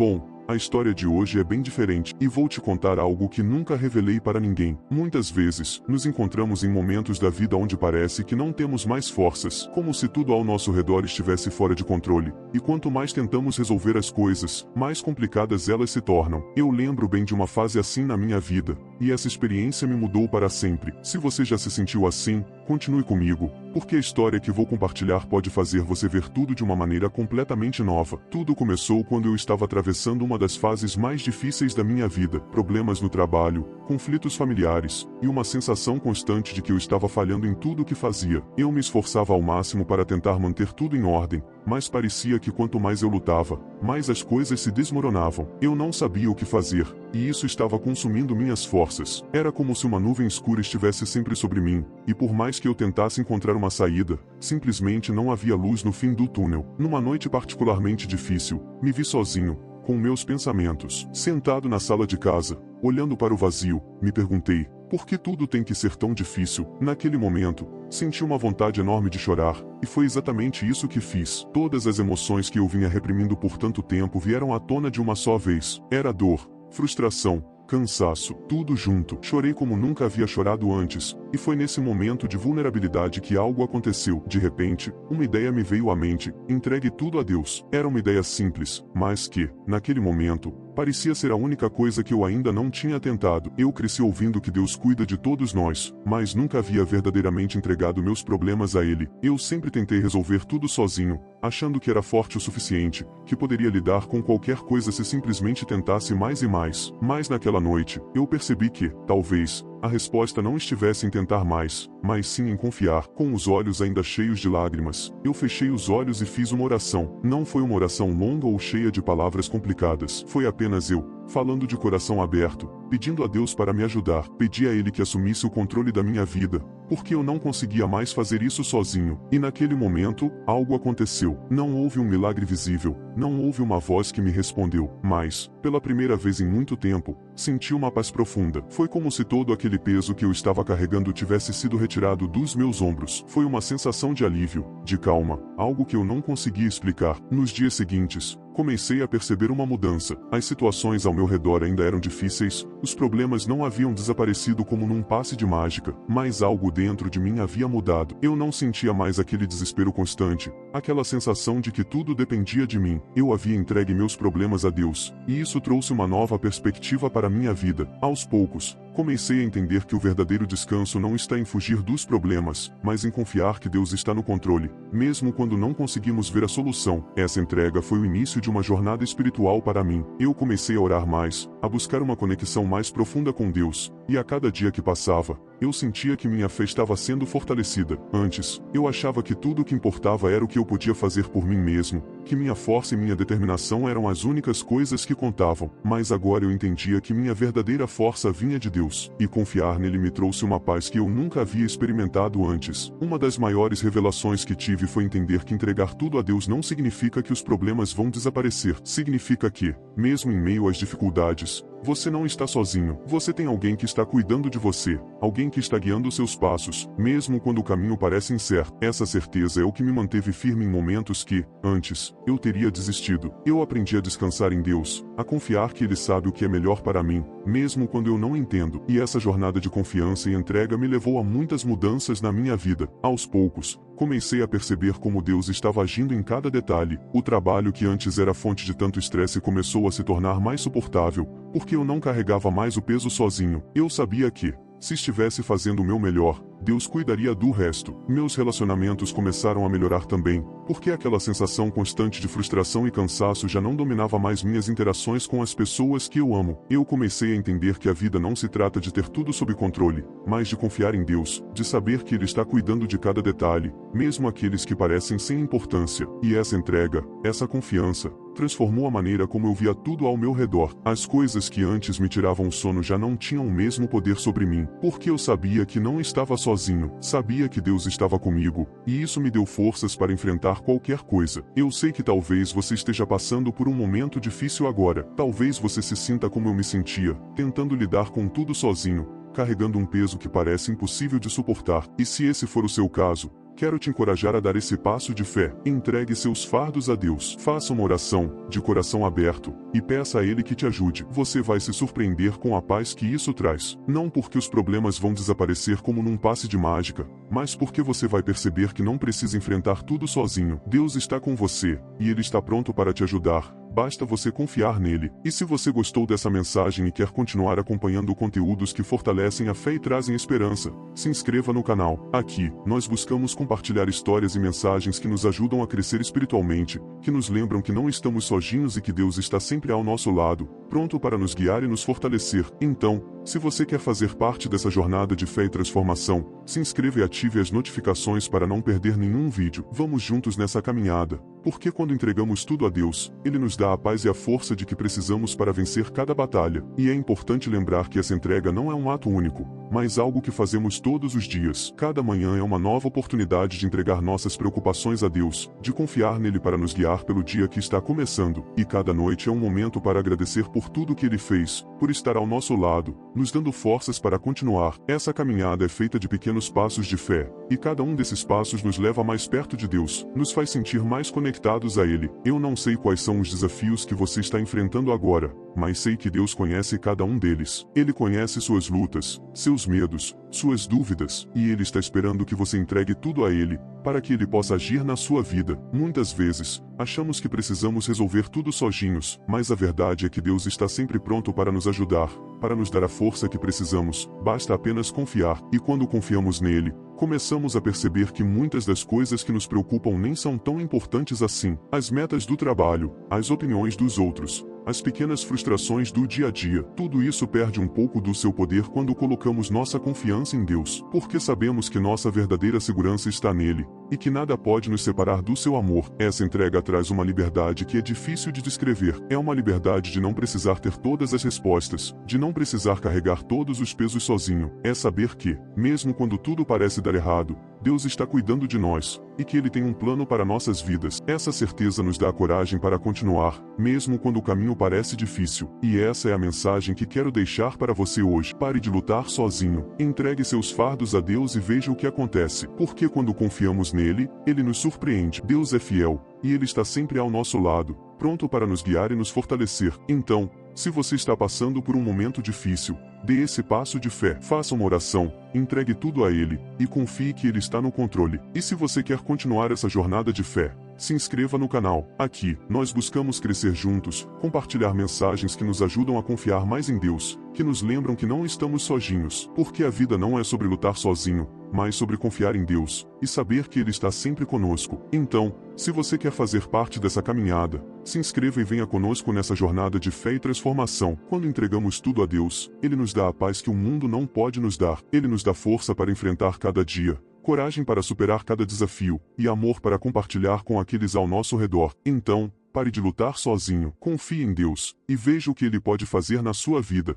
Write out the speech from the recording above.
Bom, a história de hoje é bem diferente e vou te contar algo que nunca revelei para ninguém. Muitas vezes, nos encontramos em momentos da vida onde parece que não temos mais forças, como se tudo ao nosso redor estivesse fora de controle. E quanto mais tentamos resolver as coisas, mais complicadas elas se tornam. Eu lembro bem de uma fase assim na minha vida, e essa experiência me mudou para sempre. Se você já se sentiu assim, continue comigo, porque a história que vou compartilhar pode fazer você ver tudo de uma maneira completamente nova. Tudo começou quando eu estava atravessando uma das fases mais difíceis da minha vida, problemas no trabalho, conflitos familiares, e uma sensação constante de que eu estava falhando em tudo o que fazia. Eu me esforçava ao máximo para tentar manter tudo em ordem, mas parecia que quanto mais eu lutava, mais as coisas se desmoronavam. Eu não sabia o que fazer, e isso estava consumindo minhas forças. Era como se uma nuvem escura estivesse sempre sobre mim, e por mais que eu tentasse encontrar uma saída, simplesmente não havia luz no fim do túnel. Numa noite particularmente difícil, me vi sozinho, com meus pensamentos. Sentado na sala de casa, olhando para o vazio, me perguntei, por que tudo tem que ser tão difícil? Naquele momento, senti uma vontade enorme de chorar, e foi exatamente isso que fiz. Todas as emoções que eu vinha reprimindo por tanto tempo vieram à tona de uma só vez. Era dor, frustração, cansaço, tudo junto. Chorei como nunca havia chorado antes, e foi nesse momento de vulnerabilidade que algo aconteceu. De repente, uma ideia me veio à mente: entregue tudo a Deus. Era uma ideia simples, mas que, naquele momento, parecia ser a única coisa que eu ainda não tinha tentado. Eu cresci ouvindo que Deus cuida de todos nós, mas nunca havia verdadeiramente entregado meus problemas a Ele. Eu sempre tentei resolver tudo sozinho, achando que era forte o suficiente, que poderia lidar com qualquer coisa se simplesmente tentasse mais e mais. Mas naquela noite, eu percebi que, talvez, a resposta não estivesse em tentar mais, mas sim em confiar. Com os olhos ainda cheios de lágrimas, eu fechei os olhos e fiz uma oração. Não foi uma oração longa ou cheia de palavras complicadas. Foi apenas eu, falando de coração aberto, pedindo a Deus para me ajudar. Pedi a Ele que assumisse o controle da minha vida, porque eu não conseguia mais fazer isso sozinho. E naquele momento, algo aconteceu. Não houve um milagre visível, não houve uma voz que me respondeu, mas, pela primeira vez em muito tempo, senti uma paz profunda. Foi como se todo aquele peso que eu estava carregando tivesse sido retirado dos meus ombros. Foi uma sensação de alívio, de calma, algo que eu não conseguia explicar. Nos dias seguintes, comecei a perceber uma mudança. As situações ao meu redor ainda eram difíceis, os problemas não haviam desaparecido como num passe de mágica, mas algo dentro de mim havia mudado. Eu não sentia mais aquele desespero constante, aquela sensação de que tudo dependia de mim. Eu havia entregue meus problemas a Deus, e isso trouxe uma nova perspectiva para minha vida. Aos poucos, comecei a entender que o verdadeiro descanso não está em fugir dos problemas, mas em confiar que Deus está no controle, mesmo quando não conseguimos ver a solução. Essa entrega foi o início de uma jornada espiritual para mim. Eu comecei a orar mais, a buscar uma conexão mais profunda com Deus, e a cada dia que passava, eu sentia que minha fé estava sendo fortalecida. Antes, eu achava que tudo o que importava era o que eu podia fazer por mim mesmo, que minha força e minha determinação eram as únicas coisas que contavam. Mas agora eu entendia que minha verdadeira força vinha de Deus, e confiar nele me trouxe uma paz que eu nunca havia experimentado antes. Uma das maiores revelações que tive foi entender que entregar tudo a Deus não significa que os problemas vão desaparecer. Significa que, mesmo em meio às dificuldades, você não está sozinho. Você tem alguém que está cuidando de você, alguém que está guiando seus passos, mesmo quando o caminho parece incerto. Essa certeza é o que me manteve firme em momentos que, antes, eu teria desistido. Eu aprendi a descansar em Deus, a confiar que Ele sabe o que é melhor para mim, mesmo quando eu não entendo. E essa jornada de confiança e entrega me levou a muitas mudanças na minha vida. Aos poucos, comecei a perceber como Deus estava agindo em cada detalhe. O trabalho que antes era fonte de tanto estresse começou a se tornar mais suportável, porque eu não carregava mais o peso sozinho. Eu sabia que, se estivesse fazendo o meu melhor, Deus cuidaria do resto. Meus relacionamentos começaram a melhorar também, porque aquela sensação constante de frustração e cansaço já não dominava mais minhas interações com as pessoas que eu amo. Eu comecei a entender que a vida não se trata de ter tudo sob controle, mas de confiar em Deus, de saber que Ele está cuidando de cada detalhe, mesmo aqueles que parecem sem importância. E essa entrega, essa confiança, transformou a maneira como eu via tudo ao meu redor. As coisas que antes me tiravam o sono já não tinham o mesmo poder sobre mim, porque eu sabia que não estava sozinho, sabia que Deus estava comigo, e isso me deu forças para enfrentar qualquer coisa. Eu sei que talvez você esteja passando por um momento difícil agora. Talvez você se sinta como eu me sentia, tentando lidar com tudo sozinho, carregando um peso que parece impossível de suportar. E se esse for o seu caso, quero te encorajar a dar esse passo de fé. Entregue seus fardos a Deus. Faça uma oração, de coração aberto, e peça a Ele que te ajude. Você vai se surpreender com a paz que isso traz. Não porque os problemas vão desaparecer como num passe de mágica, mas porque você vai perceber que não precisa enfrentar tudo sozinho. Deus está com você, e Ele está pronto para te ajudar. Basta você confiar nele. E se você gostou dessa mensagem e quer continuar acompanhando conteúdos que fortalecem a fé e trazem esperança, se inscreva no canal. Aqui, nós buscamos compartilhar histórias e mensagens que nos ajudam a crescer espiritualmente, que nos lembram que não estamos sozinhos e que Deus está sempre ao nosso lado, pronto para nos guiar e nos fortalecer. Então, se você quer fazer parte dessa jornada de fé e transformação, se inscreva e ative as notificações para não perder nenhum vídeo. Vamos juntos nessa caminhada, porque quando entregamos tudo a Deus, Ele nos dá a paz e a força de que precisamos para vencer cada batalha. E é importante lembrar que essa entrega não é um ato único, mas algo que fazemos todos os dias. Cada manhã é uma nova oportunidade de entregar nossas preocupações a Deus, de confiar nele para nos guiar pelo dia que está começando. E cada noite é um momento para agradecer por tudo que Ele fez, por estar ao nosso lado, nos dando forças para continuar. Essa caminhada é feita de pequenos passos de fé, e cada um desses passos nos leva mais perto de Deus, nos faz sentir mais conectados a Ele. Eu não sei quais são os desafios que você está enfrentando agora, mas sei que Deus conhece cada um deles. Ele conhece suas lutas, seus medos, suas dúvidas, e Ele está esperando que você entregue tudo a Ele, para que Ele possa agir na sua vida. Muitas vezes, achamos que precisamos resolver tudo sozinhos, mas a verdade é que Deus está sempre pronto para nos ajudar, para nos dar a força que precisamos. Basta apenas confiar, e quando confiamos nele, começamos a perceber que muitas das coisas que nos preocupam nem são tão importantes assim. As metas do trabalho, as opiniões dos outros, as pequenas frustrações do dia a dia, tudo isso perde um pouco do seu poder quando colocamos nossa confiança em Deus, porque sabemos que nossa verdadeira segurança está nele, e que nada pode nos separar do seu amor. Essa entrega traz uma liberdade que é difícil de descrever. É uma liberdade de não precisar ter todas as respostas, de não precisar carregar todos os pesos sozinho. É saber que, mesmo quando tudo parece dar errado, Deus está cuidando de nós, e que Ele tem um plano para nossas vidas. Essa certeza nos dá a coragem para continuar, mesmo quando o caminho parece difícil. E essa é a mensagem que quero deixar para você hoje. Pare de lutar sozinho. Entregue seus fardos a Deus e veja o que acontece. Porque quando confiamos nele, Ele nos surpreende. Deus é fiel, e Ele está sempre ao nosso lado, pronto para nos guiar e nos fortalecer. Então, se você está passando por um momento difícil, dê esse passo de fé. Faça uma oração, entregue tudo a Ele, e confie que Ele está no controle. E se você quer continuar essa jornada de fé, se inscreva no canal. Aqui, nós buscamos crescer juntos, compartilhar mensagens que nos ajudam a confiar mais em Deus, que nos lembram que não estamos sozinhos, porque a vida não é sobre lutar sozinho, mas sobre confiar em Deus, e saber que Ele está sempre conosco. Então, se você quer fazer parte dessa caminhada, se inscreva e venha conosco nessa jornada de fé e transformação. Quando entregamos tudo a Deus, Ele nos dá a paz que o mundo não pode nos dar. Ele nos dá força para enfrentar cada dia, coragem para superar cada desafio, e amor para compartilhar com aqueles ao nosso redor. Então, pare de lutar sozinho, confie em Deus, e veja o que Ele pode fazer na sua vida.